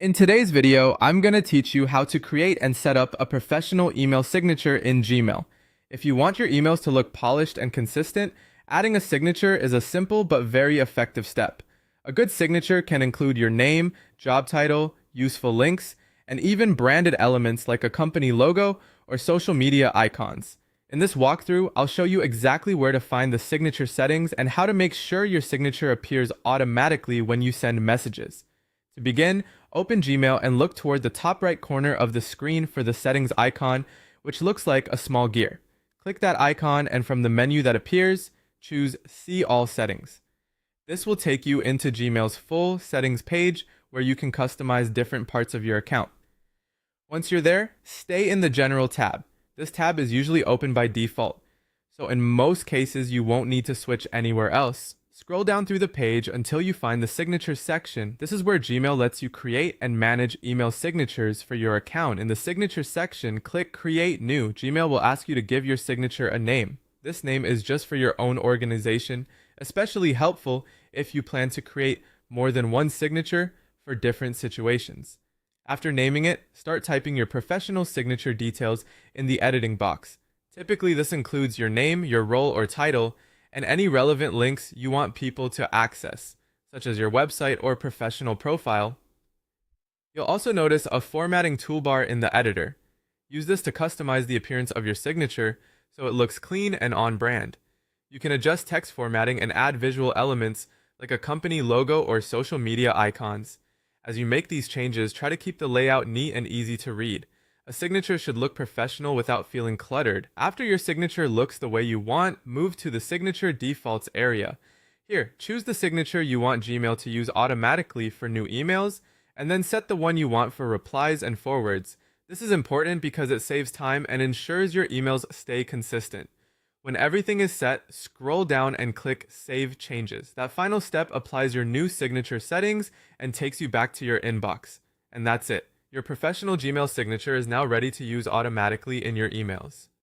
In today's video, I'm going to teach you how to create and set up a professional email signature in Gmail. If you want your emails to look polished and consistent, adding a signature is a simple but very effective step. A good signature can include your name, job title, useful links, and even branded elements like a company logo or social media icons. In this walkthrough, I'll show you exactly where to find the signature settings and how to make sure your signature appears automatically when you send messages. To begin, open Gmail and look toward the top right corner of the screen for the settings icon, which looks like a small gear. Click that icon and from the menu that appears, choose See All Settings. This will take you into Gmail's full settings page where you can customize different parts of your account. Once you're there, stay in the General tab. This tab is usually open by default, so in most cases you won't need to switch anywhere else. Scroll down through the page until you find the Signatures section. This is where Gmail lets you create and manage email signatures for your account. In the Signatures section, click Create New. Gmail will ask you to give your signature a name. This name is just for your own organization, especially helpful if you plan to create more than one signature for different situations. After naming it, start typing your professional signature details in the editing box. Typically, this includes your name, your role or title, and any relevant links you want people to access, such as your website or professional profile. You'll also notice a formatting toolbar in the editor. Use this to customize the appearance of your signature so it looks clean and on brand. You can adjust text formatting and add visual elements like a company logo or social media icons. As you make these changes, try to keep the layout neat and easy to read. A signature should look professional without feeling cluttered. After your signature looks the way you want, move to the Signature Defaults area. Here, choose the signature you want Gmail to use automatically for new emails, and then set the one you want for replies and forwards. This is important because it saves time and ensures your emails stay consistent. When everything is set, scroll down and click Save Changes. That final step applies your new signature settings and takes you back to your inbox. And that's it. Your professional Gmail signature is now ready to use automatically in your emails.